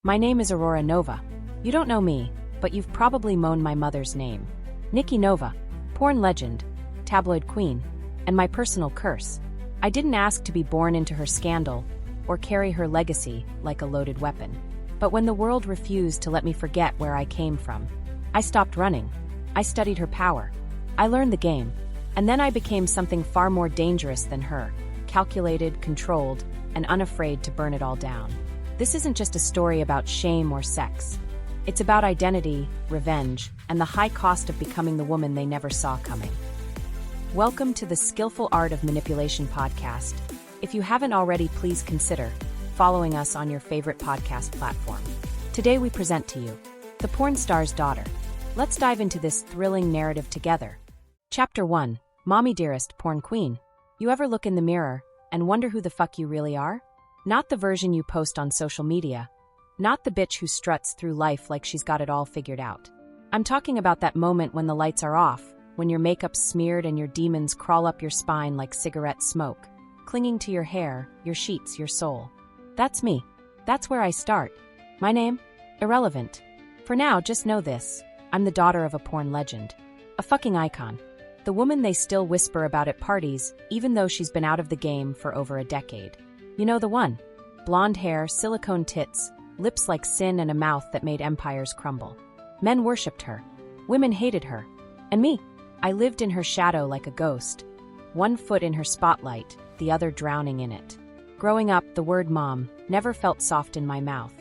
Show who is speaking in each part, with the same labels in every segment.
Speaker 1: My name is Aurora Nova. You don't know me, but you've probably moaned my mother's name. Nikki Nova, porn legend, tabloid queen, and my personal curse. I didn't ask to be born into her scandal or carry her legacy like a loaded weapon. But when the world refused to let me forget where I came from, I stopped running. I studied her power. I learned the game. And then I became something far more dangerous than her, calculated, controlled, and unafraid to burn it all down. This isn't just a story about shame or sex. It's about identity, revenge, and the high cost of becoming the woman they never saw coming. Welcome to the Skillful Art of Manipulation podcast. If you haven't already, please consider following us on your favorite podcast platform. Today we present to you The Porn Star's Daughter. Let's dive into this thrilling narrative together. Chapter 1. Mommy Dearest Porn Queen. You ever look in the mirror and wonder who the fuck you really are? Not the version you post on social media. Not the bitch who struts through life like she's got it all figured out. I'm talking about that moment when the lights are off, when your makeup's smeared and your demons crawl up your spine like cigarette smoke, clinging to your hair, your sheets, your soul. That's me. That's where I start. My name? Irrelevant. For now, just know this. I'm the daughter of a porn legend. A fucking icon. The woman they still whisper about at parties, even though she's been out of the game for over a decade. You know the one. Blonde hair, silicone tits, lips like sin, and a mouth that made empires crumble. Men worshipped her. Women hated her. And me. I lived in her shadow like a ghost. One foot in her spotlight, the other drowning in it. Growing up, the word mom never felt soft in my mouth.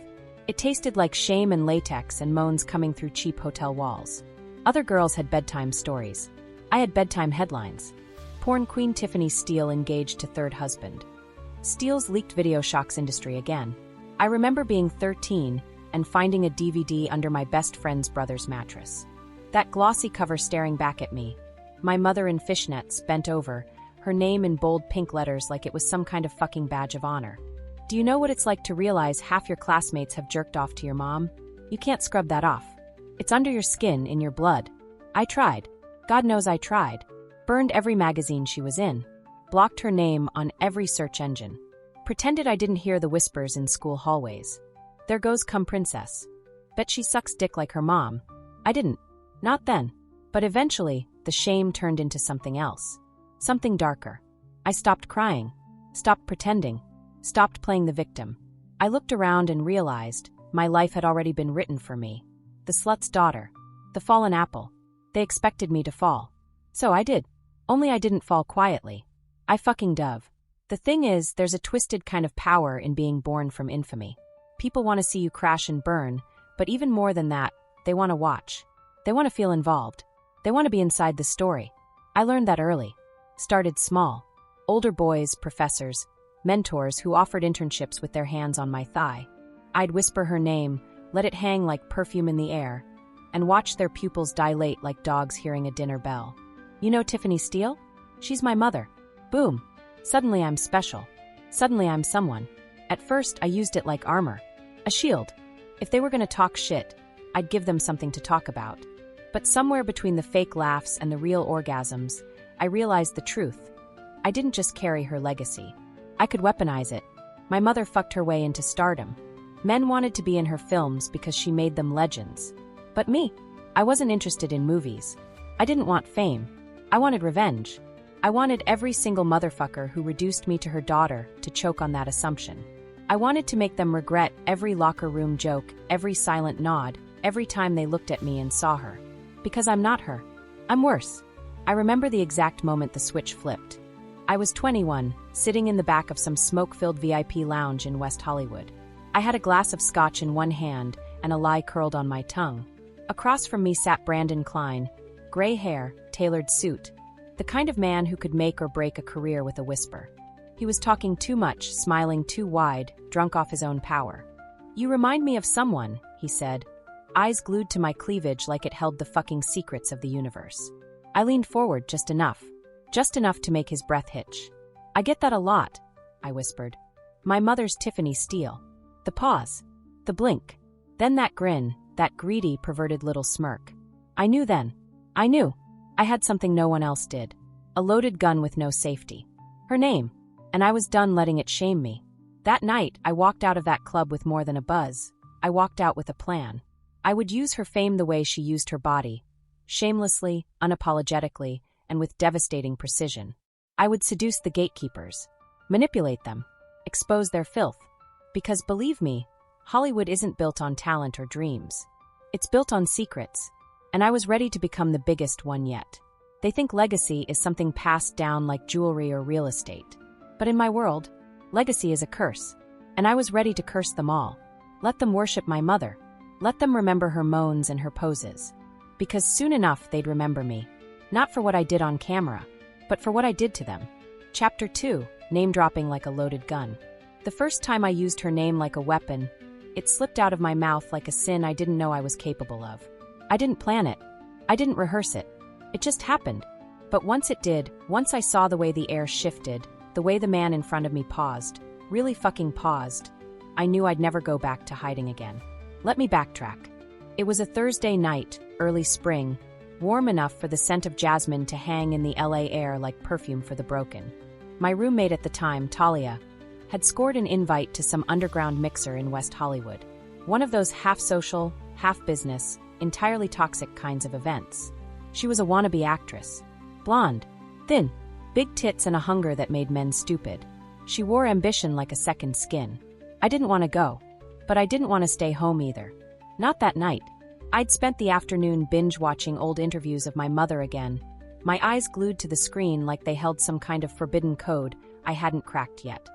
Speaker 1: It tasted like shame and latex and moans coming through cheap hotel walls. Other girls had bedtime stories. I had bedtime headlines. Porn queen Tiffany Steele engaged to third husband. Steele's leaked video shocks industry again. I remember being 13 and finding a DVD under my best friend's brother's mattress. That glossy cover staring back at me. My mother in fishnets, bent over, her name in bold pink letters like it was some kind of fucking badge of honor. Do you know what it's like to realize half your classmates have jerked off to your mom? You can't scrub that off. It's under your skin, in your blood. I tried. God knows I tried. Burned every magazine she was in. Blocked her name on every search engine. Pretended I didn't hear the whispers in school hallways. There goes cum princess. Bet she sucks dick like her mom. I didn't. Not then. But eventually, the shame turned into something else. Something darker. I stopped crying. Stopped pretending. Stopped playing the victim. I looked around and realized my life had already been written for me. The slut's daughter. The fallen apple. They expected me to fall. So I did. Only I didn't fall quietly. I fucking dove. The thing is, there's a twisted kind of power in being born from infamy. People want to see you crash and burn, but even more than that, they want to watch. They want to feel involved. They want to be inside the story. I learned that early. Started small. Older boys, professors, mentors who offered internships with their hands on my thigh. I'd whisper her name, let it hang like perfume in the air, and watch their pupils dilate like dogs hearing a dinner bell. You know Tiffany Steele? She's my mother. Boom. Suddenly I'm special. Suddenly I'm someone. At first, I used it like armor. A shield. If they were going to talk shit, I'd give them something to talk about. But somewhere between the fake laughs and the real orgasms, I realized the truth. I didn't just carry her legacy. I could weaponize it. My mother fucked her way into stardom. Men wanted to be in her films because she made them legends. But me, I wasn't interested in movies. I didn't want fame. I wanted revenge. I wanted every single motherfucker who reduced me to her daughter to choke on that assumption. I wanted to make them regret every locker room joke, every silent nod, every time they looked at me and saw her. Because I'm not her. I'm worse. I remember the exact moment the switch flipped. I was 21, sitting in the back of some smoke-filled VIP lounge in West Hollywood. I had a glass of scotch in one hand and a lie curled on my tongue. Across from me sat Brandon Klein, gray hair, tailored suit, the kind of man who could make or break a career with a whisper. He was talking too much, smiling too wide, drunk off his own power. You remind me of someone, he said, eyes glued to my cleavage like it held the fucking secrets of the universe. I leaned forward just enough to make his breath hitch. I get that a lot, I whispered. My mother's Tiffany Steele. The pause. The blink. Then that grin, that greedy, perverted little smirk. I knew then. I knew. I had something no one else did. A loaded gun with no safety. Her name. And I was done letting it shame me. That night, I walked out of that club with more than a buzz. I walked out with a plan. I would use her fame the way she used her body, shamelessly, unapologetically, and with devastating precision. I would seduce the gatekeepers, manipulate them, expose their filth. Because believe me, Hollywood isn't built on talent or dreams. It's built on secrets, and I was ready to become the biggest one yet. They think legacy is something passed down like jewelry or real estate. But in my world, legacy is a curse, and I was ready to curse them all. Let them worship my mother. Let them remember her moans and her poses. Because soon enough they'd remember me. Not for what I did on camera, but for what I did to them. Chapter 2, Name-dropping like a loaded gun. The first time I used her name like a weapon, it slipped out of my mouth like a sin I didn't know I was capable of. I didn't plan it. I didn't rehearse it. It just happened. But once it did, once I saw the way the air shifted, the way the man in front of me paused, really fucking paused, I knew I'd never go back to hiding again. Let me backtrack. It was a Thursday night, early spring, warm enough for the scent of jasmine to hang in the LA air like perfume for the broken. My roommate at the time, Talia, had scored an invite to some underground mixer in West Hollywood. One of those half-social, half-business, entirely toxic kinds of events. She was a wannabe actress. Blonde, thin, big tits and a hunger that made men stupid. She wore ambition like a second skin. I didn't want to go, but I didn't want to stay home either. Not that night. I'd spent the afternoon binge-watching old interviews of my mother again, my eyes glued to the screen like they held some kind of forbidden code I hadn't cracked yet.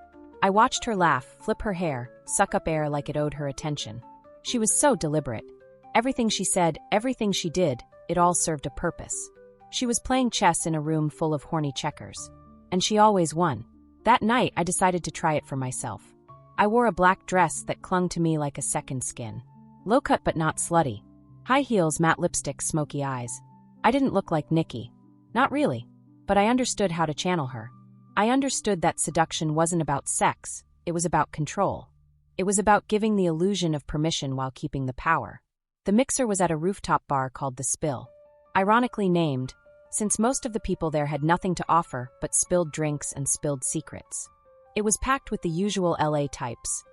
Speaker 1: I watched her laugh, flip her hair, suck up air like it owed her attention. She was so deliberate. Everything she said, everything she did, it all served a purpose. She was playing chess in a room full of horny checkers. And she always won. That night, I decided to try it for myself. I wore a black dress that clung to me like a second skin. Low-cut but not slutty. High heels, matte lipstick, smoky eyes. I didn't look like Nikki. Not really. But I understood how to channel her. I understood that seduction wasn't about sex, it was about control. It was about giving the illusion of permission while keeping the power. The mixer was at a rooftop bar called The Spill. Ironically named, since most of the people there had nothing to offer but spilled drinks and spilled secrets. It was packed with the usual LA types.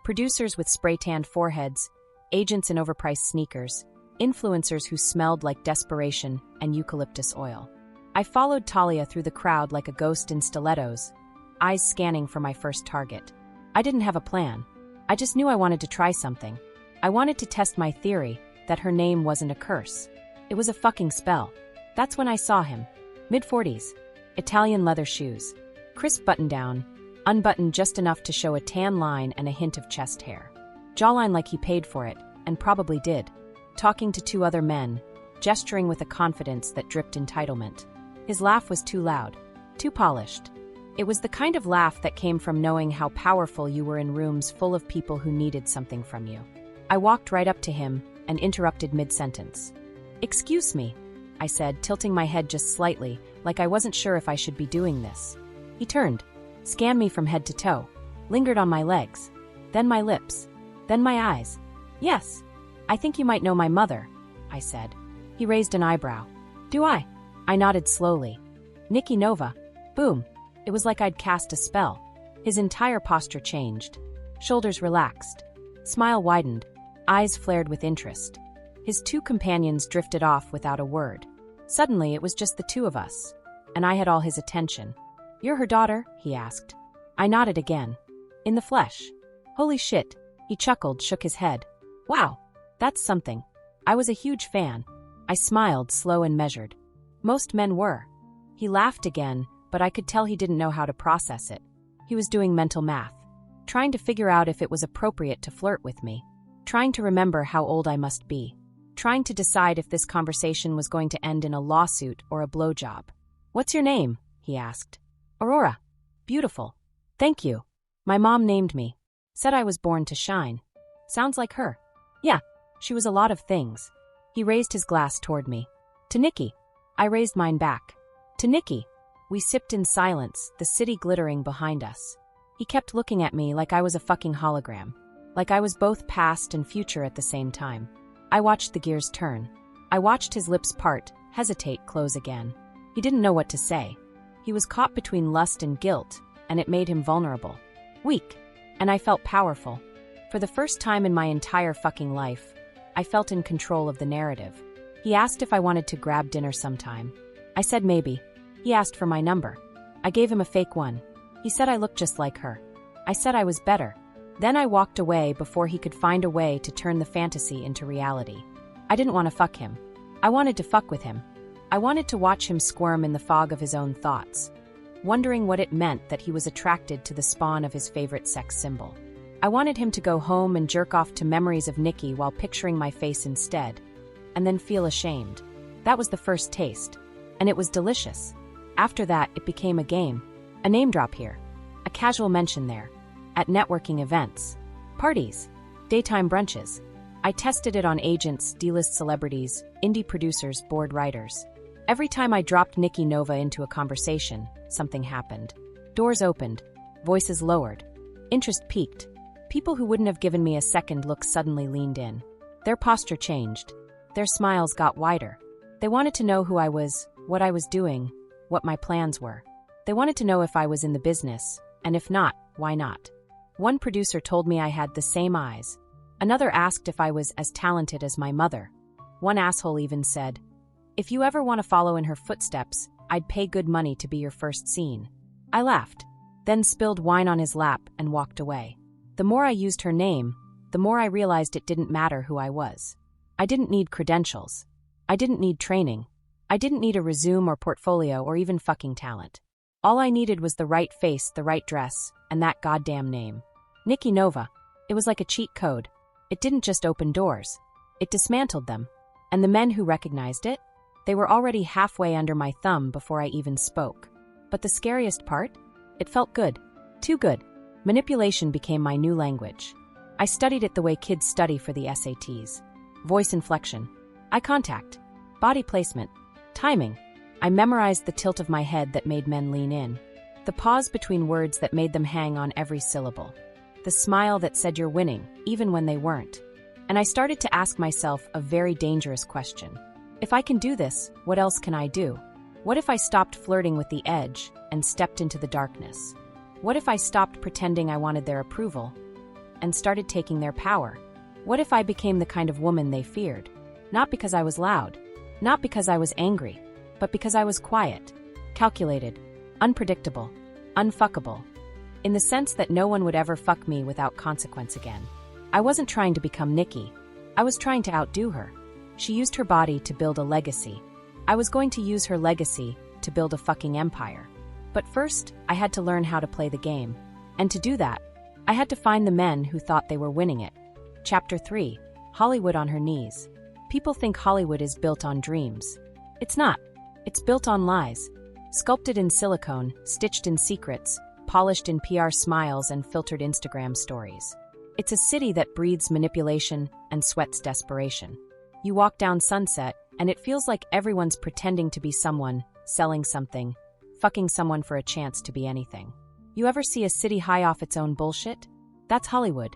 Speaker 1: Producers with spray-tanned foreheads, agents in overpriced sneakers, influencers who smelled like desperation and eucalyptus oil. I followed Talia through the crowd like a ghost in stilettos, eyes scanning for my first target. I didn't have a plan. I just knew I wanted to try something. I wanted to test my theory that her name wasn't a curse. It was a fucking spell. That's when I saw him. Mid-40s. Italian leather shoes. Crisp button-down, unbuttoned just enough to show a tan line and a hint of chest hair. Jawline like he paid for it, and probably did. Talking to two other men, gesturing with a confidence that dripped entitlement. His laugh was too loud, too polished. It was the kind of laugh that came from knowing how powerful you were in rooms full of people who needed something from you. I walked right up to him and interrupted mid-sentence. "Excuse me," I said, tilting my head just slightly, like I wasn't sure if I should be doing this. He turned, scanned me from head to toe, lingered on my legs, then my lips, then my eyes. "Yes, I think you might know my mother," I said. He raised an eyebrow. "Do I?" I nodded slowly. "Nikki Nova." Boom. It was like I'd cast a spell. His entire posture changed. Shoulders relaxed. Smile widened. Eyes flared with interest. His two companions drifted off without a word. Suddenly, it was just the two of us. And I had all his attention. "You're her daughter?" he asked. I nodded again. "In the flesh." "Holy shit." He chuckled, shook his head. "Wow. That's something." I was a huge fan. I smiled, slow and measured. Most men were. He laughed again, but I could tell he didn't know how to process it. He was doing mental math. Trying to figure out if it was appropriate to flirt with me. Trying to remember how old I must be. Trying to decide if this conversation was going to end in a lawsuit or a blowjob. "What's your name?" he asked. "Aurora." "Beautiful." "Thank you. My mom named me. Said I was born to shine." "Sounds like her." "Yeah, she was a lot of things." He raised his glass toward me. "To Nikki." I raised mine back. "To Nikki." We sipped in silence, the city glittering behind us. He kept looking at me like I was a fucking hologram. Like I was both past and future at the same time. I watched the gears turn. I watched his lips part, hesitate, close again. He didn't know what to say. He was caught between lust and guilt, and it made him vulnerable. Weak. And I felt powerful. For the first time in my entire fucking life, I felt in control of the narrative. He asked if I wanted to grab dinner sometime. I said maybe. He asked for my number. I gave him a fake one. He said I looked just like her. I said I was better. Then I walked away before he could find a way to turn the fantasy into reality. I didn't want to fuck him. I wanted to fuck with him. I wanted to watch him squirm in the fog of his own thoughts, wondering what it meant that he was attracted to the spawn of his favorite sex symbol. I wanted him to go home and jerk off to memories of Nikki while picturing my face instead, and then feel ashamed. That was the first taste, and it was delicious. After that, it became a game. A name drop here, a casual mention there, at networking events, parties, daytime brunches. I tested it on agents, D-list celebrities, indie producers, bored writers. Every time I dropped Nikki Nova into a conversation, something happened. Doors opened, voices lowered, interest peaked. People who wouldn't have given me a second look suddenly leaned in. Their posture changed. Their smiles got wider. They wanted to know who I was, what I was doing, what my plans were. They wanted to know if I was in the business, and if not, why not? One producer told me I had the same eyes. Another asked if I was as talented as my mother. One asshole even said, "If you ever want to follow in her footsteps, I'd pay good money to be your first scene." I laughed, then spilled wine on his lap and walked away. The more I used her name, the more I realized it didn't matter who I was. I didn't need credentials. I didn't need training. I didn't need a resume or portfolio or even fucking talent. All I needed was the right face, the right dress, and that goddamn name. Nikki Nova. It was like a cheat code. It didn't just open doors. It dismantled them. And the men who recognized it? They were already halfway under my thumb before I even spoke. But the scariest part? It felt good. Too good. Manipulation became my new language. I studied it the way kids study for the SATs. Voice inflection, eye contact, body placement, timing. I memorized the tilt of my head that made men lean in. The pause between words that made them hang on every syllable. The smile that said you're winning, even when they weren't. And I started to ask myself a very dangerous question. If I can do this, what else can I do? What if I stopped flirting with the edge and stepped into the darkness? What if I stopped pretending I wanted their approval and started taking their power? What if I became the kind of woman they feared? Not because I was loud, not because I was angry, but because I was quiet, calculated, unpredictable, unfuckable. In the sense that no one would ever fuck me without consequence again. I wasn't trying to become Nikki. I was trying to outdo her. She used her body to build a legacy. I was going to use her legacy to build a fucking empire. But first, I had to learn how to play the game. And to do that, I had to find the men who thought they were winning it. Chapter 3. Hollywood on her knees. People think Hollywood is built on dreams. It's not. It's built on lies. Sculpted in silicone, stitched in secrets, polished in PR smiles and filtered Instagram stories. It's a city that breathes manipulation and sweats desperation. You walk down Sunset, and it feels like everyone's pretending to be someone, selling something, fucking someone for a chance to be anything. You ever see a city high off its own bullshit? That's Hollywood.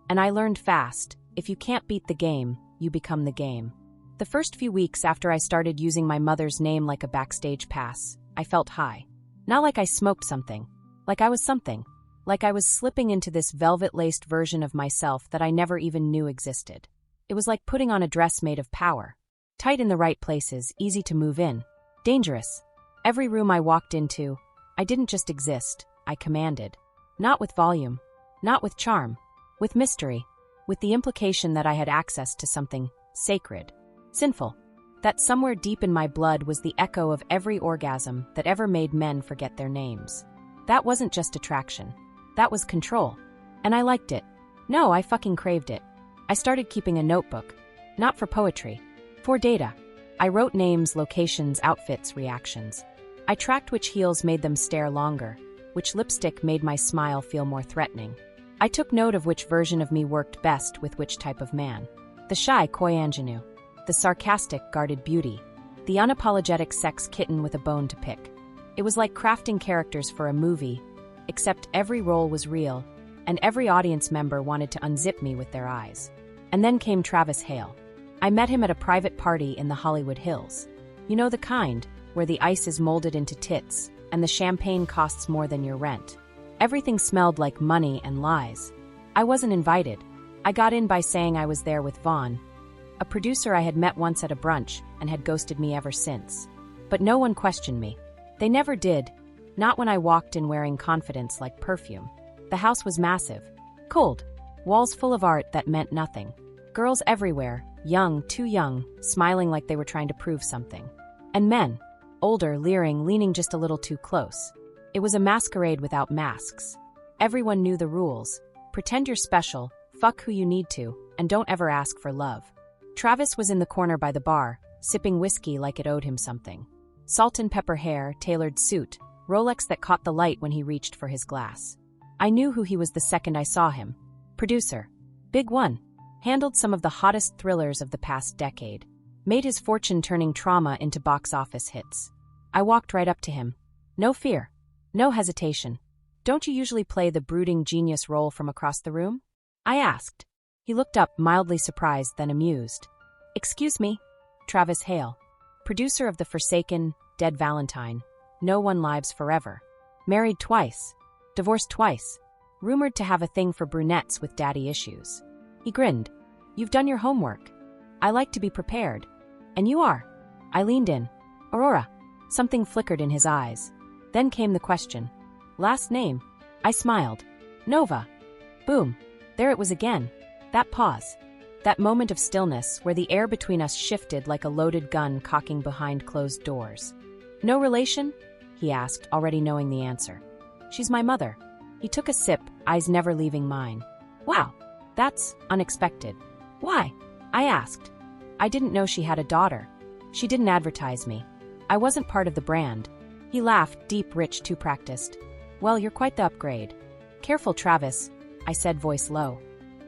Speaker 1: And I learned fast, if you can't beat the game, you become the game. The first few weeks after I started using my mother's name like a backstage pass, I felt high. Not like I smoked something. Like I was something. Like I was slipping into this velvet-laced version of myself that I never even knew existed. It was like putting on a dress made of power. Tight in the right places, easy to move in. Dangerous. Every room I walked into, I didn't just exist, I commanded. Not with volume. Not with charm. With mystery. With the implication that I had access to something sacred. Sinful. That somewhere deep in my blood was the echo of every orgasm that ever made men forget their names. That wasn't just attraction. That was control. And I liked it. No, I fucking craved it. I started keeping a notebook. Not for poetry. For data. I wrote names, locations, outfits, reactions. I tracked which heels made them stare longer, which lipstick made my smile feel more threatening. I took note of which version of me worked best with which type of man. The shy, coy ingenue. The sarcastic, guarded beauty. The unapologetic sex kitten with a bone to pick. It was like crafting characters for a movie, except every role was real, and every audience member wanted to unzip me with their eyes. And then came Travis Hale. I met him at a private party in the Hollywood Hills. You know the kind, where the ice is molded into tits, and the champagne costs more than your rent. Everything smelled like money and lies. I wasn't invited. I got in by saying I was there with Vaughn, a producer I had met once at a brunch and had ghosted me ever since. But no one questioned me. They never did, not when I walked in wearing confidence like perfume. The house was massive, cold, walls full of art that meant nothing. Girls everywhere, young, too young, smiling like they were trying to prove something. And men, older, leering, leaning just a little too close. It was a masquerade without masks. Everyone knew the rules. Pretend you're special, fuck who you need to, and don't ever ask for love. Travis was in the corner by the bar, sipping whiskey like it owed him something. Salt and pepper hair, tailored suit, Rolex that caught the light when he reached for his glass. I knew who he was the second I saw him. Producer. Big one. Handled some of the hottest thrillers of the past decade. Made his fortune turning trauma into box office hits. I walked right up to him. No fear. No hesitation. Don't you usually play the brooding genius role from across the room? I asked. He looked up, mildly surprised, then amused. Excuse me? Travis Hale. Producer of The Forsaken, Dead Valentine, No One Lives Forever. Married twice. Divorced twice. Rumored to have a thing for brunettes with daddy issues. He grinned. You've done your homework. I like to be prepared. And you are. I leaned in. Aurora. Something flickered in his eyes. Then came the question. Last name? I smiled. Nova. Boom. There it was again. That pause. That moment of stillness where the air between us shifted like a loaded gun cocking behind closed doors. No relation? He asked, already knowing the answer. She's my mother. He took a sip, eyes never leaving mine. Wow. That's unexpected. Why? I asked. I didn't know she had a daughter. She didn't advertise me. I wasn't part of the brand. He laughed, deep, rich, too practiced. Well, you're quite the upgrade. Careful, Travis, I said, voice low.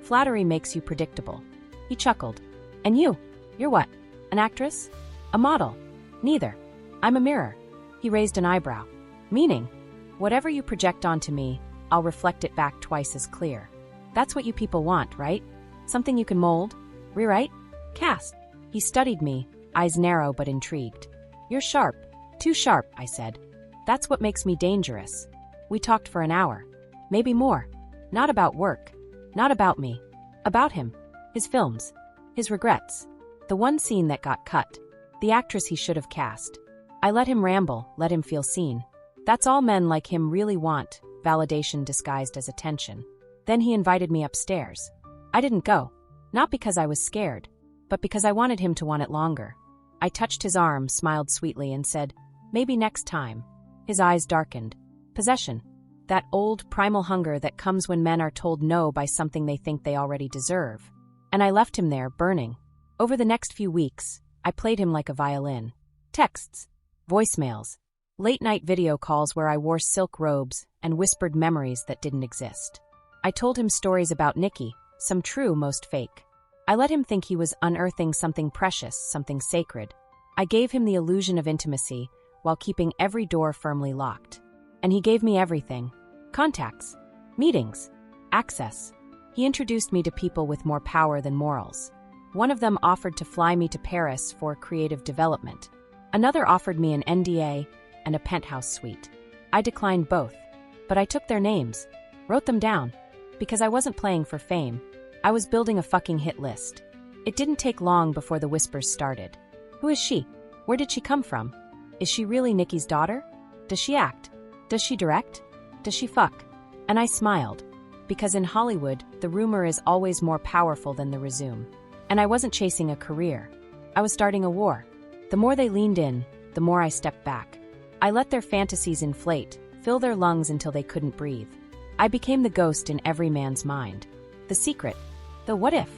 Speaker 1: Flattery makes you predictable. He chuckled. And you? You're what? An actress? A model? Neither. I'm a mirror. He raised an eyebrow. Meaning? Whatever you project onto me, I'll reflect it back twice as clear. That's what you people want, right? Something you can mold, rewrite, cast. He studied me, eyes narrow but intrigued. You're sharp. Too sharp, I said. That's what makes me dangerous. We talked for an hour. Maybe more. Not about work. Not about me. About him. His films. His regrets. The one scene that got cut. The actress he should have cast. I let him ramble, let him feel seen. That's all men like him really want, validation disguised as attention. Then he invited me upstairs. I didn't go. Not because I was scared, but because I wanted him to want it longer. I touched his arm, smiled sweetly, and said, maybe next time. His eyes darkened. Possession. That old, primal hunger that comes when men are told no by something they think they already deserve. And I left him there, burning. Over the next few weeks, I played him like a violin. Texts. Voicemails. Late-night video calls where I wore silk robes and whispered memories that didn't exist. I told him stories about Nikki, some true, most fake. I let him think he was unearthing something precious, something sacred. I gave him the illusion of intimacy while keeping every door firmly locked. And he gave me everything. Contacts. Meetings. Access. He introduced me to people with more power than morals. One of them offered to fly me to Paris for creative development. Another offered me an NDA and a penthouse suite. I declined both, but I took their names, wrote them down, because I wasn't playing for fame. I was building a fucking hit list. It didn't take long before the whispers started. Who is she? Where did she come from? Is she really Nikki's daughter? Does she act? Does she direct? Does she fuck? And I smiled, because in Hollywood, the rumor is always more powerful than the resume. And I wasn't chasing a career. I was starting a war. The more they leaned in, the more I stepped back. I let their fantasies inflate, fill their lungs until they couldn't breathe. I became the ghost in every man's mind. The secret. The what if.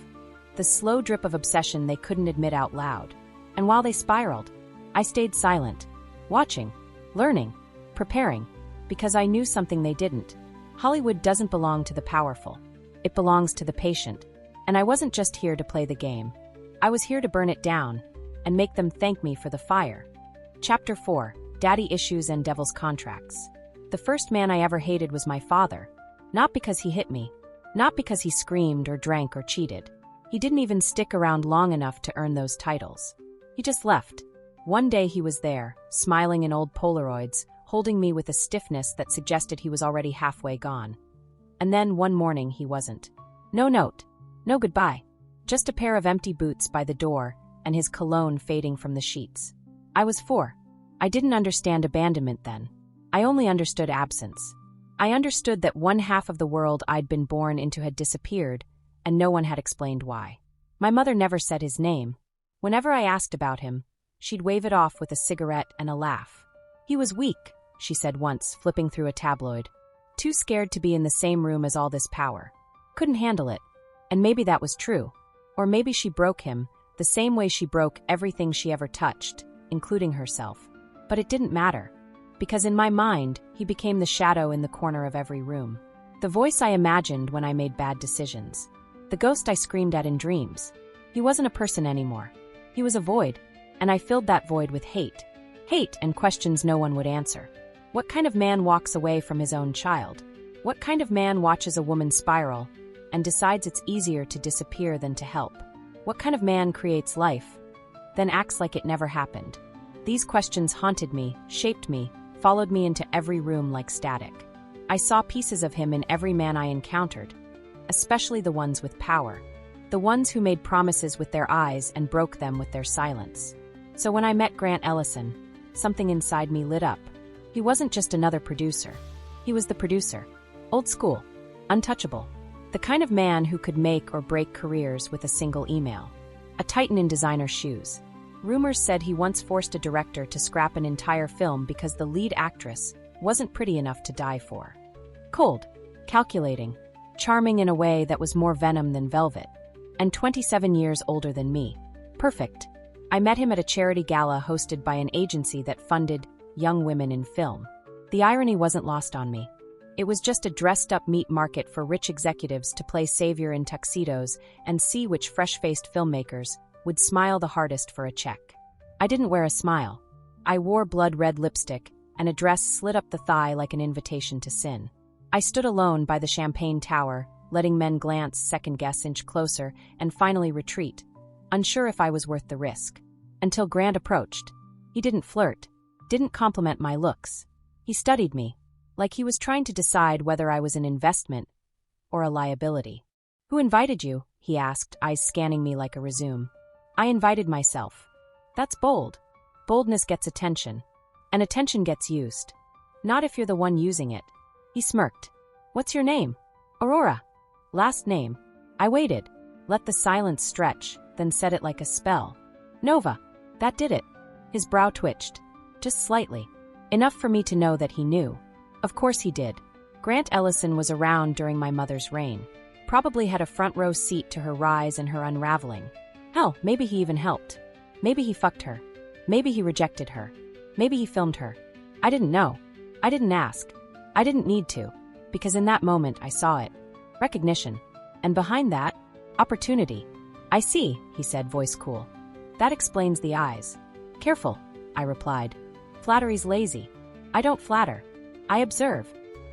Speaker 1: The slow drip of obsession they couldn't admit out loud. And while they spiraled, I stayed silent, watching, learning, preparing, because I knew something they didn't. Hollywood doesn't belong to the powerful. It belongs to the patient. And I wasn't just here to play the game. I was here to burn it down and make them thank me for the fire. Chapter 4. Daddy Issues and Devil's Contracts. The first man I ever hated was my father. Not because he hit me. Not because he screamed or drank or cheated. He didn't even stick around long enough to earn those titles. He just left. One day he was there, smiling in old Polaroids, holding me with a stiffness that suggested he was already halfway gone. And then one morning he wasn't. No note. No goodbye. Just a pair of empty boots by the door and his cologne fading from the sheets. I was 4. I didn't understand abandonment then. I only understood absence. I understood that one half of the world I'd been born into had disappeared, and no one had explained why. My mother never said his name. Whenever I asked about him, she'd wave it off with a cigarette and a laugh. He was weak, she said once, flipping through a tabloid. Too scared to be in the same room as all this power. Couldn't handle it. And maybe that was true. Or maybe she broke him, the same way she broke everything she ever touched, including herself. But it didn't matter. Because in my mind, he became the shadow in the corner of every room. The voice I imagined when I made bad decisions. The ghost I screamed at in dreams. He wasn't a person anymore. He was a void, and I filled that void with hate. Hate and questions no one would answer. What kind of man walks away from his own child? What kind of man watches a woman spiral and decides it's easier to disappear than to help? What kind of man creates life, then acts like it never happened? These questions haunted me, shaped me, followed me into every room like static. I saw pieces of him in every man I encountered, especially the ones with power. The ones who made promises with their eyes and broke them with their silence. So when I met Grant Ellison, something inside me lit up. He wasn't just another producer. He was the producer. Old school. Untouchable. The kind of man who could make or break careers with a single email. A titan in designer shoes. Rumors said he once forced a director to scrap an entire film because the lead actress wasn't pretty enough to die for. Cold. Calculating. Charming in a way that was more venom than velvet. And 27 years older than me. Perfect. I met him at a charity gala hosted by an agency that funded young women in film. The irony wasn't lost on me. It was just a dressed-up meat market for rich executives to play savior in tuxedos and see which fresh-faced filmmakers would smile the hardest for a check. I didn't wear a smile. I wore blood-red lipstick, and a dress slid up the thigh like an invitation to sin. I stood alone by the champagne tower, letting men glance, second-guess, inch closer, and finally retreat, unsure if I was worth the risk. Until Grant approached. He didn't flirt, didn't compliment my looks. He studied me, like he was trying to decide whether I was an investment or a liability. Who invited you? He asked, eyes scanning me like a resume. I invited myself. That's bold. Boldness gets attention, and attention gets used. Not if you're the one using it. He smirked. What's your name? Aurora. Last name. I waited, let the silence stretch, then said it like a spell. Nova. That did it. His brow twitched. Just slightly. Enough for me to know that he knew. Of course he did. Grant Ellison was around during my mother's reign. Probably had a front row seat to her rise and her unraveling. Hell, maybe he even helped. Maybe he fucked her. Maybe he rejected her. Maybe he filmed her. I didn't know. I didn't ask. I didn't need to. Because in that moment I saw it. Recognition. And behind that, opportunity. I see, he said, voice cool. That explains the eyes. Careful, I replied. Flattery's lazy. I don't flatter. I observe.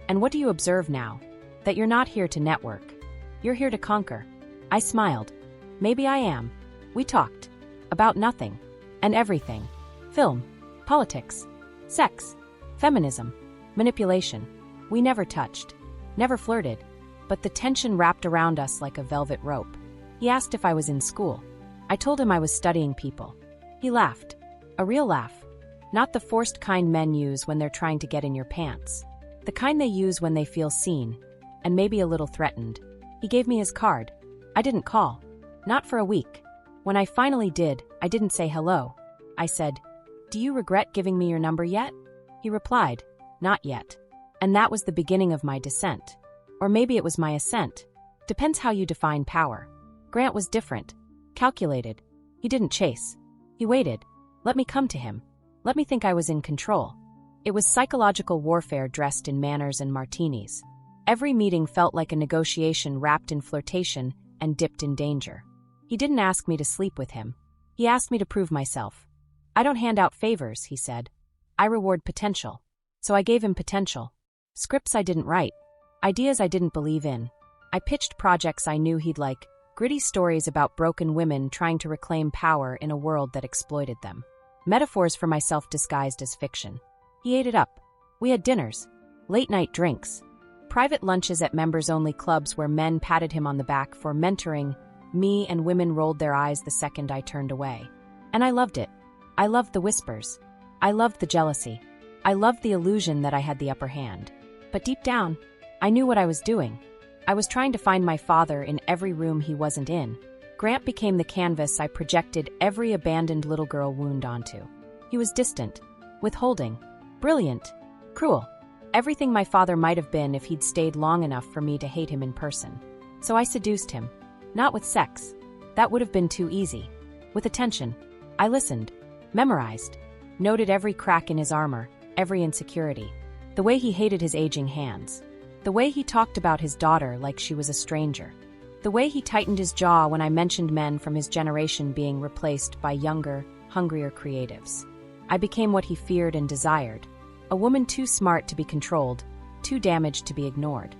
Speaker 1: And what do you observe now? That you're not here to network. You're here to conquer. I smiled. Maybe I am. We talked. About nothing. And everything. Film. Politics. Sex. Feminism. Manipulation. We never touched. Never flirted. But the tension wrapped around us like a velvet rope. He asked if I was in school. I told him I was studying people. He laughed. A real laugh. Not the forced kind men use when they're trying to get in your pants. The kind they use when they feel seen, and maybe a little threatened. He gave me his card. I didn't call. Not for a week. When I finally did, I didn't say hello. I said, "Do you regret giving me your number yet?" He replied, "Not yet." And that was the beginning of my descent. Or maybe it was my ascent. Depends how you define power. Grant was different. Calculated. He didn't chase. He waited. Let me come to him. Let me think I was in control. It was psychological warfare dressed in manners and martinis. Every meeting felt like a negotiation wrapped in flirtation and dipped in danger. He didn't ask me to sleep with him. He asked me to prove myself. I don't hand out favors, he said. I reward potential. So I gave him potential. Scripts I didn't write. Ideas I didn't believe in. I pitched projects I knew he'd like, gritty stories about broken women trying to reclaim power in a world that exploited them. Metaphors for myself disguised as fiction. He ate it up. We had dinners. Late-night drinks. Private lunches at members-only clubs where men patted him on the back for mentoring me and women rolled their eyes the second I turned away. And I loved it. I loved the whispers. I loved the jealousy. I loved the illusion that I had the upper hand. But deep down, I knew what I was doing. I was trying to find my father in every room he wasn't in. Grant became the canvas I projected every abandoned little girl wound onto. He was distant, withholding, brilliant, cruel. Everything my father might have been if he'd stayed long enough for me to hate him in person. So I seduced him. Not with sex. That would have been too easy. With attention. I listened, memorized, noted every crack in his armor, every insecurity. The way he hated his aging hands. The way he talked about his daughter like she was a stranger. The way he tightened his jaw when I mentioned men from his generation being replaced by younger, hungrier creatives. I became what he feared and desired. A woman too smart to be controlled, too damaged to be ignored.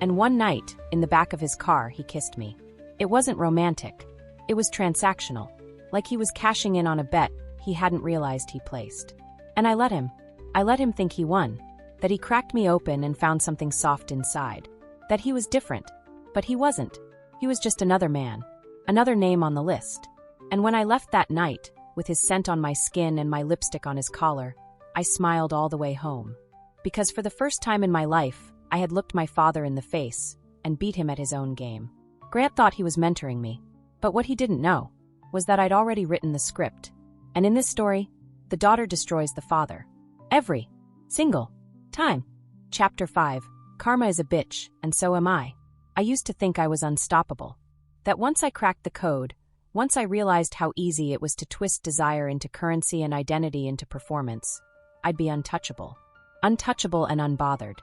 Speaker 1: And one night, in the back of his car, he kissed me. It wasn't romantic. It was transactional. Like he was cashing in on a bet he hadn't realized he placed. And I let him. I let him think he won. That he cracked me open and found something soft inside. That he was different. But he wasn't. He was just another man. Another name on the list. And when I left that night, with his scent on my skin and my lipstick on his collar, I smiled all the way home. Because for the first time in my life, I had looked my father in the face and beat him at his own game. Grant thought he was mentoring me, but what he didn't know was that I'd already written the script. And in this story, the daughter destroys the father. Every single time. Chapter 5. Karma is a bitch, and so am I. I used to think I was unstoppable. That once I cracked the code, once I realized how easy it was to twist desire into currency and identity into performance, I'd be untouchable. Untouchable and unbothered.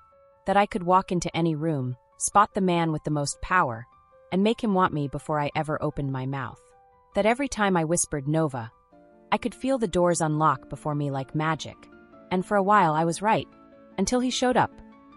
Speaker 1: That I could walk into any room, spot the man with the most power, and make him want me before I ever opened my mouth. That every time I whispered Nova, I could feel the doors unlock before me like magic. And for a while I was right. Until he showed up.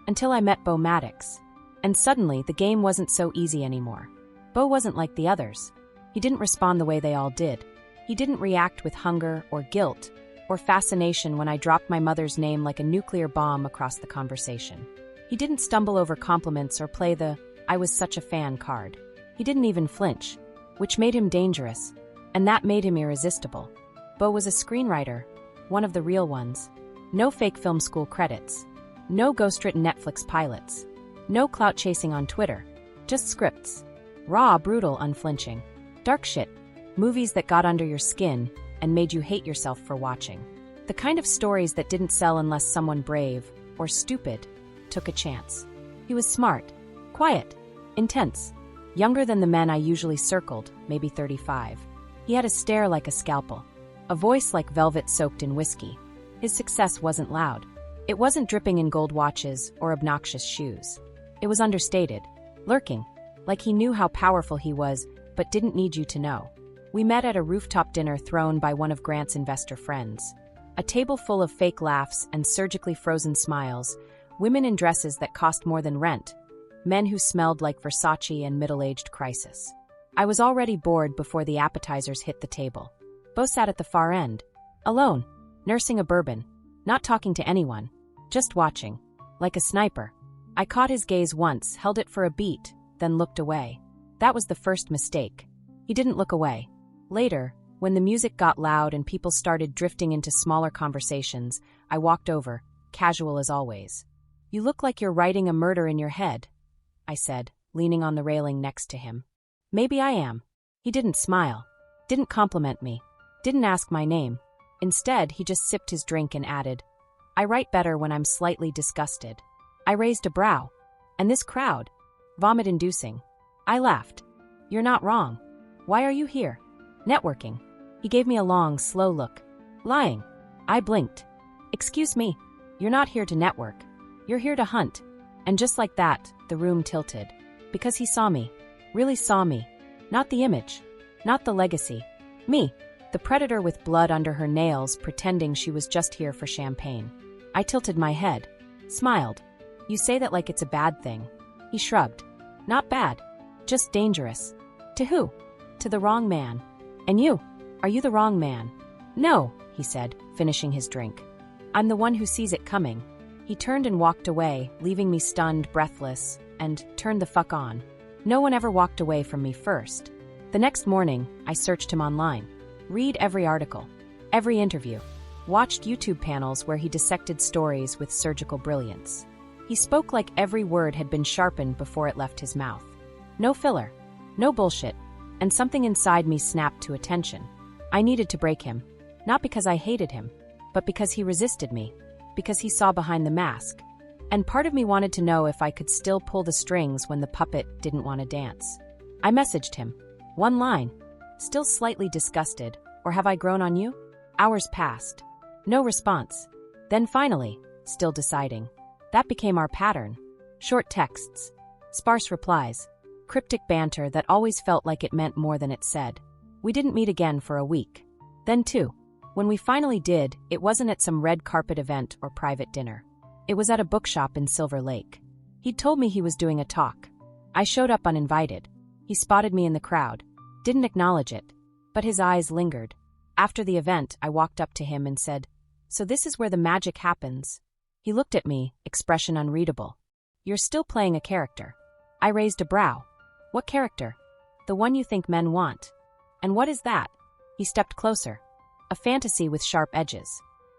Speaker 1: Until I met Bo Maddox. And suddenly the game wasn't so easy anymore. Bo wasn't like the others. He didn't respond the way they all did. He didn't react with hunger or guilt or fascination when I dropped my mother's name like a nuclear bomb across the conversation. He didn't stumble over compliments or play the "I was such a fan" card. He didn't even flinch, which made him dangerous, and that made him irresistible. Bo was a screenwriter, one of the real ones. No fake film school credits. No ghostwritten Netflix pilots. No clout chasing on Twitter. Just scripts. Raw, brutal, unflinching. Dark shit. Movies that got under your skin and made you hate yourself for watching. The kind of stories that didn't sell unless someone brave, or stupid, took a chance. He was smart, quiet, intense, younger than the men I usually circled, maybe 35. He had a stare like a scalpel, a voice like velvet soaked in whiskey. His success wasn't loud. It wasn't dripping in gold watches or obnoxious shoes. It was understated, lurking, like he knew how powerful he was, but didn't need you to know. We met at a rooftop dinner thrown by one of Grant's investor friends. A table full of fake laughs and surgically frozen smiles, women in dresses that cost more than rent, men who smelled like Versace and middle-aged crisis. I was already bored before the appetizers hit the table. Bo sat at the far end, alone, nursing a bourbon, not talking to anyone, just watching, like a sniper. I caught his gaze once, held it for a beat, then looked away. That was the first mistake. He didn't look away. Later, when the music got loud and people started drifting into smaller conversations, I walked over, casual as always. "You look like you're writing a murder in your head," I said, leaning on the railing next to him. "Maybe I am." He didn't smile, didn't compliment me, didn't ask my name. Instead, he just sipped his drink and added, "I write better when I'm slightly disgusted." I raised a brow. And this crowd? Vomit-inducing. I laughed. "You're not wrong. Why are you here?" "Networking." He gave me a long, slow look. "Lying." I blinked. "Excuse me. You're not here to network. You're here to hunt." And just like that, the room tilted. Because he saw me. Really saw me. Not the image. Not the legacy. Me. The predator with blood under her nails pretending she was just here for champagne. I tilted my head. Smiled. "You say that like it's a bad thing." He shrugged. "Not bad. Just dangerous." "To who?" "To the wrong man." "And you? Are you the wrong man?" "No," he said, finishing his drink. "I'm the one who sees it coming. He turned and walked away, leaving me stunned, breathless, and turned the fuck on. No one ever walked away from me first. The next morning, I searched him online. Read every article, every interview. Watched YouTube panels where he dissected stories with surgical brilliance. He spoke like every word had been sharpened before it left his mouth. No filler, no bullshit, and something inside me snapped to attention. I needed to break him, not because I hated him, but because he resisted me, because he saw behind the mask. And part of me wanted to know if I could still pull the strings when the puppet didn't want to dance. I messaged him. One line. Still slightly disgusted, or have I grown on you? Hours passed. No response. Then finally, still deciding. That became our pattern. Short texts. Sparse replies. Cryptic banter that always felt like it meant more than it said. We didn't meet again for a week. Then two. When we finally did, it wasn't at some red carpet event or private dinner. It was at a bookshop in Silver Lake. He'd told me he was doing a talk. I showed up uninvited. He spotted me in the crowd. Didn't acknowledge it. But his eyes lingered. After the event, I walked up to him and said, "So this is where the magic happens." He looked at me, expression unreadable. "You're still playing a character." I raised a brow. "What character?" "The one you think men want." "And what is that?" He stepped closer. "A fantasy with sharp edges.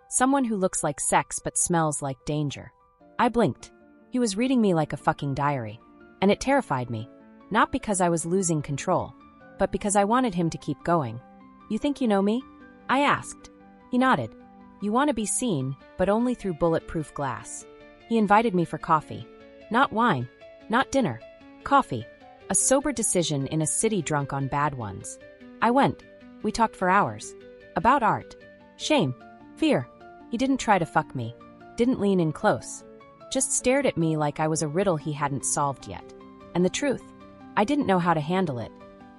Speaker 1: Someone who looks like sex but smells like danger." I blinked. He was reading me like a fucking diary. And it terrified me. Not because I was losing control, but because I wanted him to keep going. "You think you know me?" I asked. He nodded. "You want to be seen, but only through bulletproof glass." He invited me for coffee. Not wine. Not dinner. Coffee. A sober decision in a city drunk on bad ones. I went. We talked for hours. About art. Shame. Fear. He didn't try to fuck me. Didn't lean in close. Just stared at me like I was a riddle he hadn't solved yet. And the truth, I didn't know how to handle it.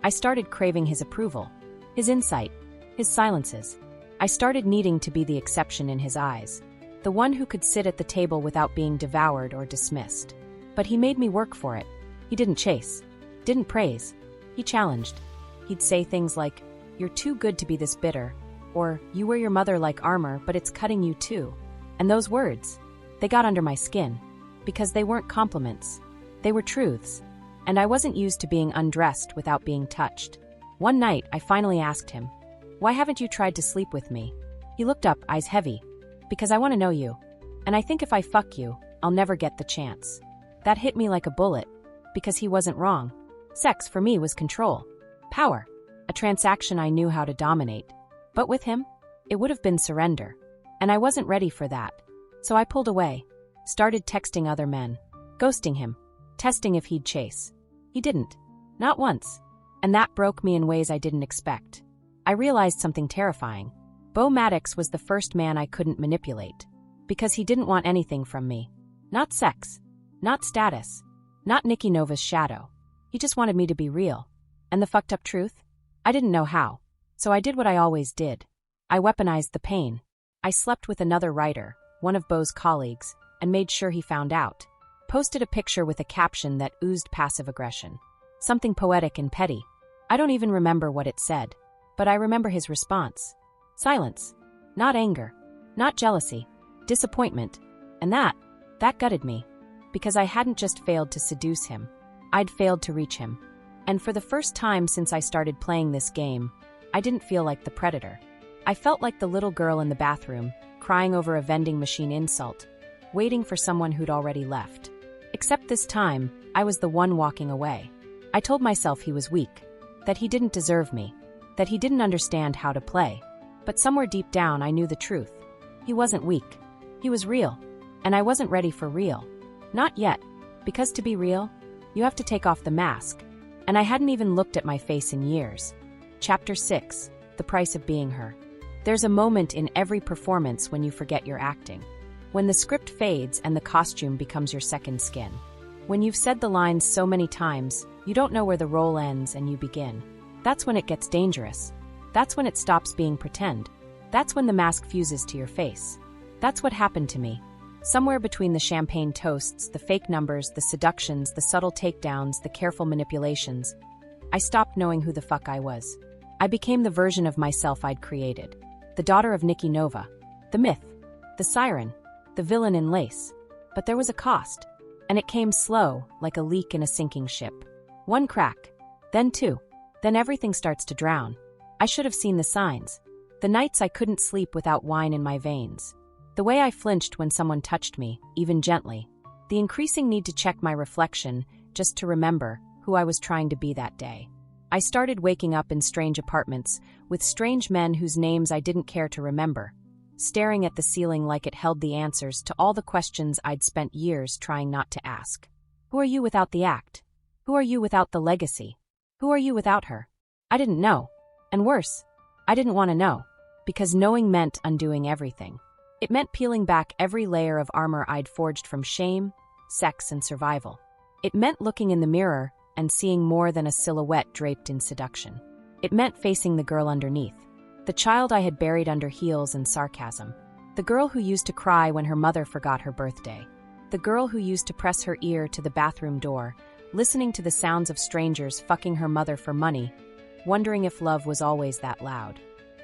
Speaker 1: I started craving his approval. His insight. His silences. I started needing to be the exception in his eyes. The one who could sit at the table without being devoured or dismissed. But he made me work for it. He didn't chase. Didn't praise. He challenged. He'd say things like, "You're too good to be this bitter," or "You wear your mother like armor, but it's cutting you too." And those words, they got under my skin. Because they weren't compliments. They were truths. And I wasn't used to being undressed without being touched. One night, I finally asked him, "Why haven't you tried to sleep with me?" He looked up, eyes heavy. "Because I want to know you. And I think if I fuck you, I'll never get the chance." That hit me like a bullet. Because he wasn't wrong. Sex, for me, was control. Power. A transaction I knew how to dominate. But with him, it would have been surrender. And I wasn't ready for that. So I pulled away. Started texting other men. Ghosting him. Testing if he'd chase. He didn't. Not once. And that broke me in ways I didn't expect. I realized something terrifying. Bo Maddox was the first man I couldn't manipulate. Because he didn't want anything from me. Not sex. Not status. Not Nikki Nova's shadow. He just wanted me to be real. And the fucked up truth? I didn't know how. So I did what I always did. I weaponized the pain. I slept with another writer, one of Bo's colleagues, and made sure he found out. Posted a picture with a caption that oozed passive aggression. Something poetic and petty. I don't even remember what it said. But I remember his response. Silence. Not anger. Not jealousy. Disappointment. And that gutted me. Because I hadn't just failed to seduce him. I'd failed to reach him. And for the first time since I started playing this game, I didn't feel like the predator. I felt like the little girl in the bathroom, crying over a vending machine insult, waiting for someone who'd already left. Except this time, I was the one walking away. I told myself he was weak, that he didn't deserve me, that he didn't understand how to play. But somewhere deep down, I knew the truth. He wasn't weak. He was real. And I wasn't ready for real. Not yet. Because to be real, you have to take off the mask. And I hadn't even looked at my face in years. Chapter 6. The Price of Being Her. There's a moment in every performance when you forget you're acting. When the script fades and the costume becomes your second skin. When you've said the lines so many times, you don't know where the role ends and you begin. That's when it gets dangerous. That's when it stops being pretend. That's when the mask fuses to your face. That's what happened to me. Somewhere between the champagne toasts, the fake numbers, the seductions, the subtle takedowns, the careful manipulations, I stopped knowing who the fuck I was. I became the version of myself I'd created. The daughter of Nikki Nova. The myth. The siren. The villain in lace. But there was a cost. And it came slow, like a leak in a sinking ship. One crack. Then two. Then everything starts to drown. I should have seen the signs. The nights I couldn't sleep without wine in my veins. The way I flinched when someone touched me, even gently. The increasing need to check my reflection, just to remember who I was trying to be that day. I started waking up in strange apartments, with strange men whose names I didn't care to remember, staring at the ceiling like it held the answers to all the questions I'd spent years trying not to ask. Who are you without the act? Who are you without the legacy? Who are you without her? I didn't know. And worse, I didn't want to know, because knowing meant undoing everything. It meant peeling back every layer of armor I'd forged from shame, sex, and survival. It meant looking in the mirror and seeing more than a silhouette draped in seduction. It meant facing the girl underneath, the child I had buried under heels and sarcasm, the girl who used to cry when her mother forgot her birthday, the girl who used to press her ear to the bathroom door, listening to the sounds of strangers fucking her mother for money, wondering if love was always that loud.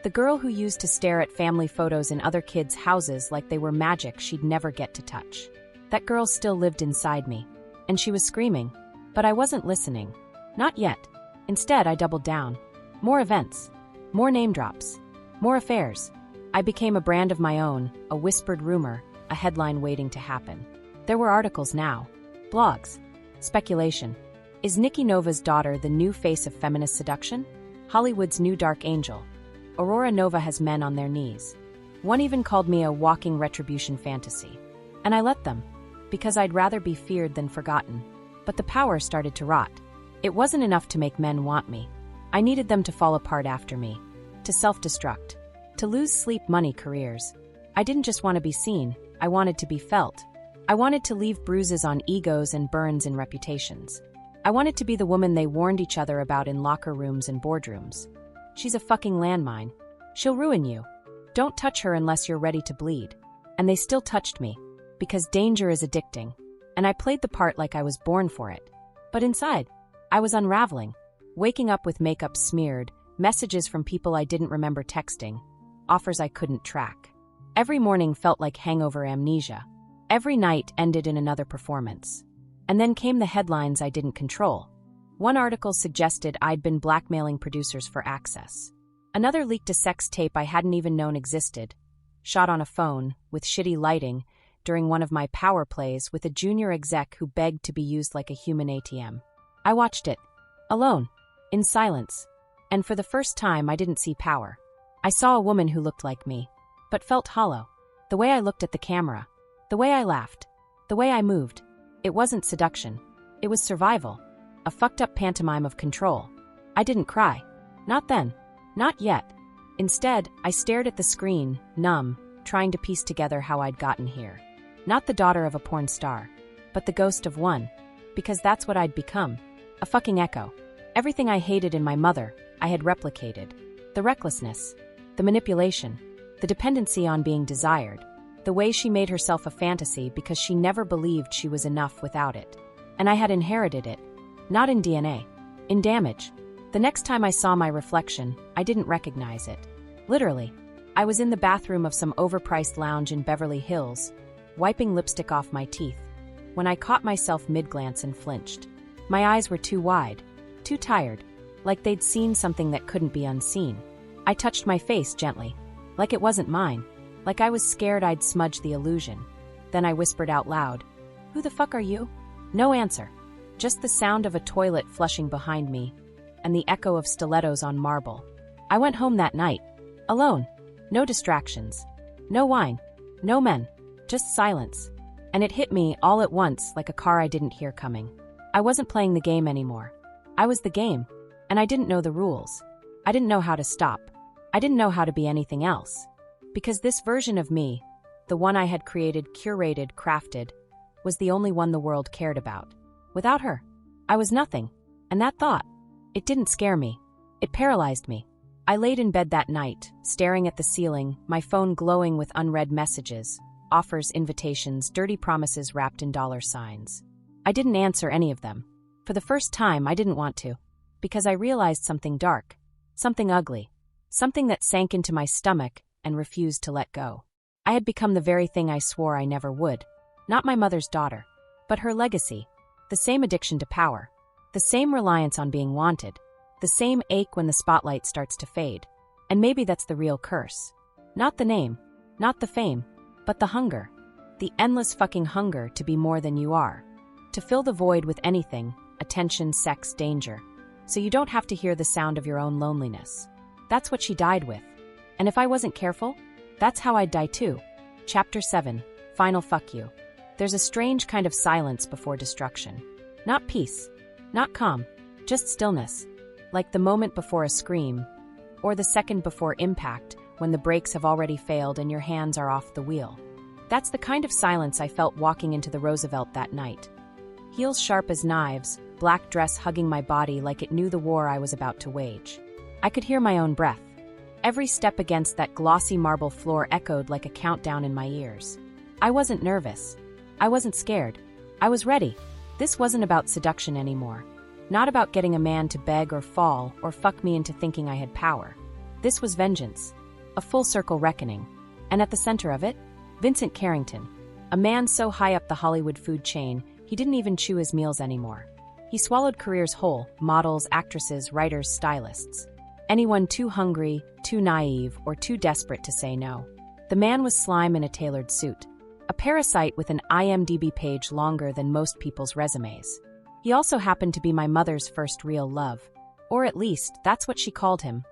Speaker 1: The girl who used to stare at family photos in other kids' houses like they were magic she'd never get to touch. That girl still lived inside me, and she was screaming, but I wasn't listening. Not yet. Instead, I doubled down. More events. More name drops. More affairs. I became a brand of my own, a whispered rumor, a headline waiting to happen. There were articles now. Blogs. Speculation. Is Nikki Nova's daughter the new face of feminist seduction? Hollywood's new dark angel. Aurora Nova has men on their knees. One even called me a walking retribution fantasy. And I let them, because I'd rather be feared than forgotten. But the power started to rot. It wasn't enough to make men want me. I needed them to fall apart after me, to self-destruct, to lose sleep, money, careers. I didn't just want to be seen, I wanted to be felt. I wanted to leave bruises on egos and burns in reputations. I wanted to be the woman they warned each other about in locker rooms and boardrooms. She's a fucking landmine. She'll ruin you. Don't touch her unless you're ready to bleed. And they still touched me, because danger is addicting. And I played the part like I was born for it. But inside, I was unraveling, waking up with makeup smeared, messages from people I didn't remember texting, offers I couldn't track. Every morning felt like hangover amnesia. Every night ended in another performance. And then came the headlines I didn't control. One article suggested I'd been blackmailing producers for access. Another leaked a sex tape I hadn't even known existed, shot on a phone, with shitty lighting, during one of my power plays with a junior exec who begged to be used like a human ATM. I watched it, alone, in silence, and for the first time I didn't see power. I saw a woman who looked like me, but felt hollow. The way I looked at the camera, the way I laughed, the way I moved. It wasn't seduction. It was survival. A fucked-up pantomime of control. I didn't cry. Not then. Not yet. Instead, I stared at the screen, numb, trying to piece together how I'd gotten here. Not the daughter of a porn star, but the ghost of one. Because that's what I'd become. A fucking echo. Everything I hated in my mother, I had replicated. The recklessness. The manipulation. The dependency on being desired. The way she made herself a fantasy because she never believed she was enough without it. And I had inherited it. Not in DNA. In damage. The next time I saw my reflection, I didn't recognize it. Literally. I was in the bathroom of some overpriced lounge in Beverly Hills, wiping lipstick off my teeth, when I caught myself mid-glance and flinched. My eyes were too wide, too tired, like they'd seen something that couldn't be unseen. I touched my face gently, like it wasn't mine, like I was scared I'd smudge the illusion. Then I whispered out loud, "Who the fuck are you?" No answer. Just the sound of a toilet flushing behind me, and the echo of stilettos on marble. I went home that night, alone. No distractions. No wine. No men. Just silence. And it hit me all at once like a car I didn't hear coming. I wasn't playing the game anymore. I was the game, and I didn't know the rules. I didn't know how to stop. I didn't know how to be anything else. Because this version of me, the one I had created, curated, crafted, was the only one the world cared about. Without her, I was nothing. And that thought, it didn't scare me. It paralyzed me. I laid in bed that night, staring at the ceiling, my phone glowing with unread messages, offers, invitations, dirty promises wrapped in dollar signs. I didn't answer any of them. For the first time, I didn't want to. Because I realized something dark, something ugly, something that sank into my stomach and refused to let go. I had become the very thing I swore I never would. Not my mother's daughter, but her legacy. The same addiction to power. The same reliance on being wanted. The same ache when the spotlight starts to fade. And maybe that's the real curse. Not the name, not the fame, but the hunger. The endless fucking hunger to be more than you are. To fill the void with anything, attention, sex, danger. So you don't have to hear the sound of your own loneliness. That's what she died with. And if I wasn't careful, that's how I'd die too. Chapter 7. Final fuck you. There's a strange kind of silence before destruction. Not peace. Not calm. Just stillness. Like the moment before a scream. Or the second before impact, when the brakes have already failed and your hands are off the wheel. That's the kind of silence I felt walking into the Roosevelt that night. Heels sharp as knives, black dress hugging my body like it knew the war I was about to wage. I could hear my own breath. Every step against that glossy marble floor echoed like a countdown in my ears. I wasn't nervous. I wasn't scared. I was ready. This wasn't about seduction anymore. Not about getting a man to beg or fall or fuck me into thinking I had power. This was vengeance. A full circle reckoning. And at the center of it, Vincent Carrington. A man so high up the Hollywood food chain, he didn't even chew his meals anymore. He swallowed careers whole, models, actresses, writers, stylists. Anyone too hungry, too naive, or too desperate to say no. The man was slime in a tailored suit. A parasite with an IMDb page longer than most people's resumes. He also happened to be my mother's first real love. Or at least, that's what she called him.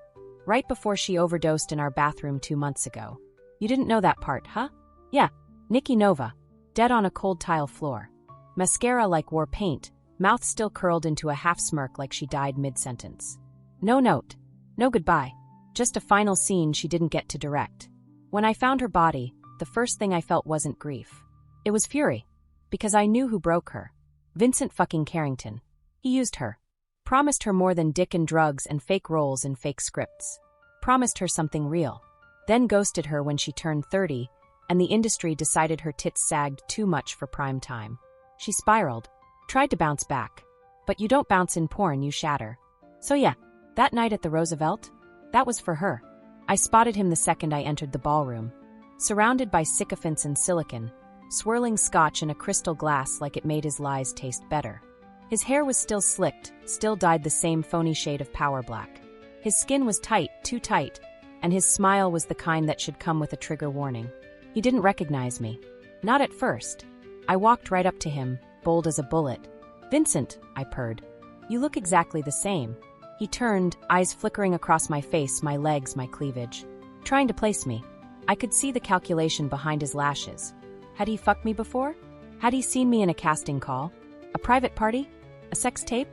Speaker 1: Right before she overdosed in our bathroom 2 months ago. You didn't know that part, huh? Yeah, Nikki Nova. Dead on a cold tile floor. Mascara like wore paint, mouth still curled into a half-smirk like she died mid-sentence. No note. No goodbye. Just a final scene she didn't get to direct. When I found her body, the first thing I felt wasn't grief. It was fury. Because I knew who broke her. Vincent fucking Carrington. He used her. Promised her more than dick and drugs and fake roles in fake scripts. Promised her something real. Then ghosted her when she turned 30, and the industry decided her tits sagged too much for prime time. She spiraled. Tried to bounce back. But you don't bounce in porn, you shatter. So yeah, that night at the Roosevelt, that was for her. I spotted him the second I entered the ballroom. Surrounded by sycophants and silicon, swirling scotch in a crystal glass like it made his lies taste better. His hair was still slicked, still dyed the same phony shade of power black. His skin was tight, too tight, and his smile was the kind that should come with a trigger warning. He didn't recognize me. Not at first. I walked right up to him, bold as a bullet. "Vincent," I purred. "You look exactly the same." He turned, eyes flickering across my face, my legs, my cleavage. Trying to place me. I could see the calculation behind his lashes. Had he fucked me before? Had he seen me in a casting call? A private party? A sex tape?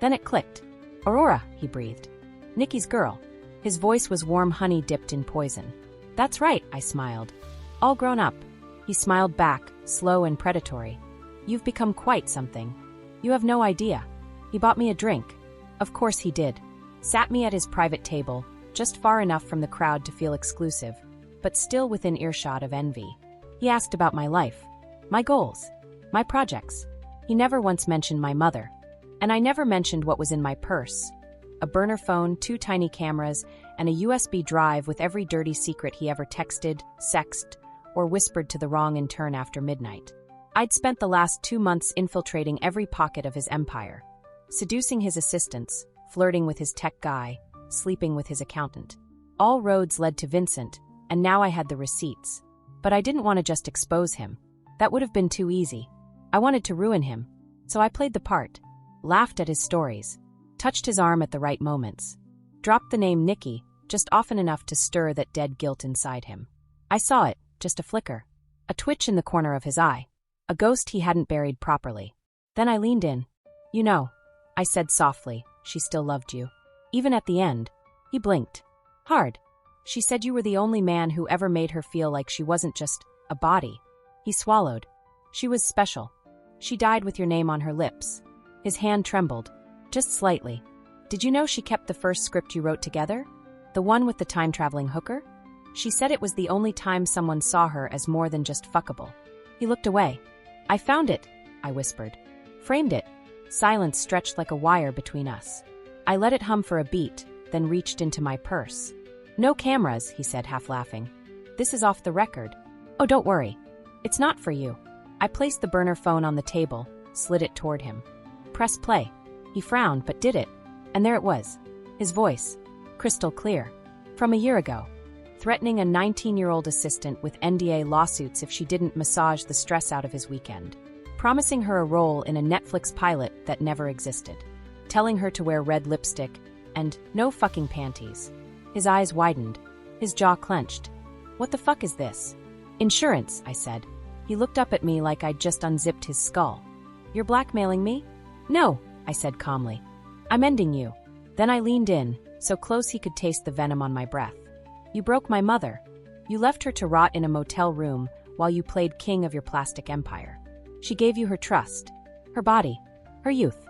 Speaker 1: Then it clicked. "Aurora," he breathed. "Nikki's girl." His voice was warm honey dipped in poison. "That's right," I smiled. "All grown up." He smiled back, slow and predatory. "You've become quite something. You have no idea." He bought me a drink. Of course he did. Sat me at his private table, just far enough from the crowd to feel exclusive, but still within earshot of envy. He asked about my life, my goals, my projects. He never once mentioned my mother. And I never mentioned what was in my purse. A burner phone, 2 tiny cameras, and a USB drive with every dirty secret he ever texted, sexted, or whispered to the wrong intern after midnight. I'd spent the last 2 months infiltrating every pocket of his empire. Seducing his assistants, flirting with his tech guy, sleeping with his accountant. All roads led to Vincent, and now I had the receipts. But I didn't want to just expose him. That would have been too easy. I wanted to ruin him. So I played the part. Laughed at his stories. Touched his arm at the right moments. Dropped the name Nikki, just often enough to stir that dead guilt inside him. I saw it, just a flicker. A twitch in the corner of his eye. A ghost he hadn't buried properly. Then I leaned in. "You know," I said softly, "she still loved you. Even at the end." He blinked. "Hard. She said you were the only man who ever made her feel like she wasn't just a body." He swallowed. "She was special. She died with your name on her lips." His hand trembled. Just slightly. "Did you know she kept the first script you wrote together? The one with the time-traveling hooker? She said it was the only time someone saw her as more than just fuckable." He looked away. "I found it," I whispered. "Framed it." Silence stretched like a wire between us. I let it hum for a beat, then reached into my purse. "No cameras," he said, half laughing. "This is off the record." "Oh, don't worry. It's not for you. I placed the burner phone on the table, slid it toward him. Press play. He frowned but did it. And there it was. His voice. Crystal clear. From a year ago. Threatening a 19-year-old assistant with NDA lawsuits if she didn't massage the stress out of his weekend. Promising her a role in a Netflix pilot that never existed. Telling her to wear red lipstick and no fucking panties. His eyes widened. His jaw clenched. What the fuck is this? Insurance, I said. He looked up at me like I'd just unzipped his skull. You're blackmailing me? No, I said calmly. I'm ending you. Then I leaned in, so close he could taste the venom on my breath. You broke my mother. You left her to rot in a motel room while you played king of your plastic empire. She gave you her trust, her body, her youth,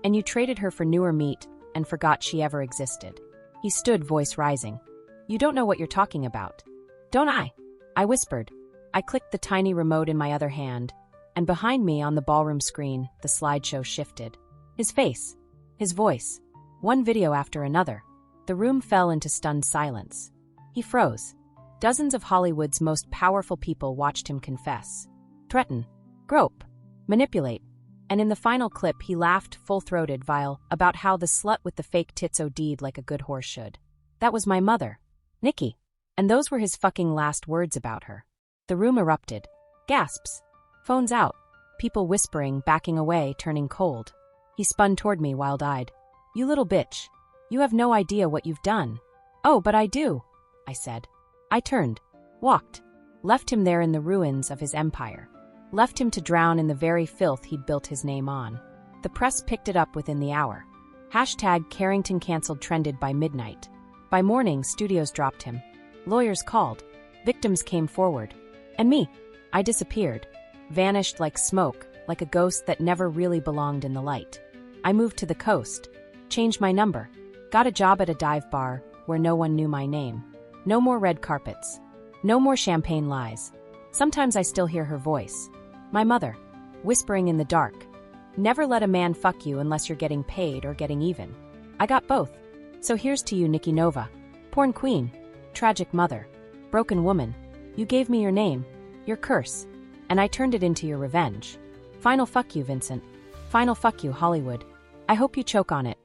Speaker 1: and you traded her for newer meat and forgot she ever existed. He stood, voice rising. You don't know what you're talking about. Don't I? I whispered. I clicked the tiny remote in my other hand, and behind me on the ballroom screen, the slideshow shifted. His face, his voice, one video after another. The room fell into stunned silence. He froze. Dozens of Hollywood's most powerful people watched him confess, threaten, grope, manipulate, and in the final clip he laughed full-throated vile about how the slut with the fake tits OD'd like a good horse should. That was my mother, Nikki, and those were his fucking last words about her. The room erupted. Gasps. Phones out. People whispering, backing away, turning cold. He spun toward me, wild-eyed. You little bitch. You have no idea what you've done. Oh, but I do, I said. I turned, walked, left him there in the ruins of his empire. Left him to drown in the very filth he'd built his name on. The press picked it up within the hour. Hashtag Carrington canceled trended by midnight. By morning, studios dropped him. Lawyers called. Victims came forward. And me. I disappeared. Vanished like smoke, like a ghost that never really belonged in the light. I moved to the coast. Changed my number. Got a job at a dive bar where no one knew my name. No more red carpets. No more champagne lies. Sometimes I still hear her voice. My mother. Whispering in the dark. Never let a man fuck you unless you're getting paid or getting even. I got both. So here's to you, Nikki Nova. Porn queen. Tragic mother. Broken woman. You gave me your name. Your curse. And I turned it into your revenge. Final fuck you, Vincent. Final fuck you, Hollywood. I hope you choke on it.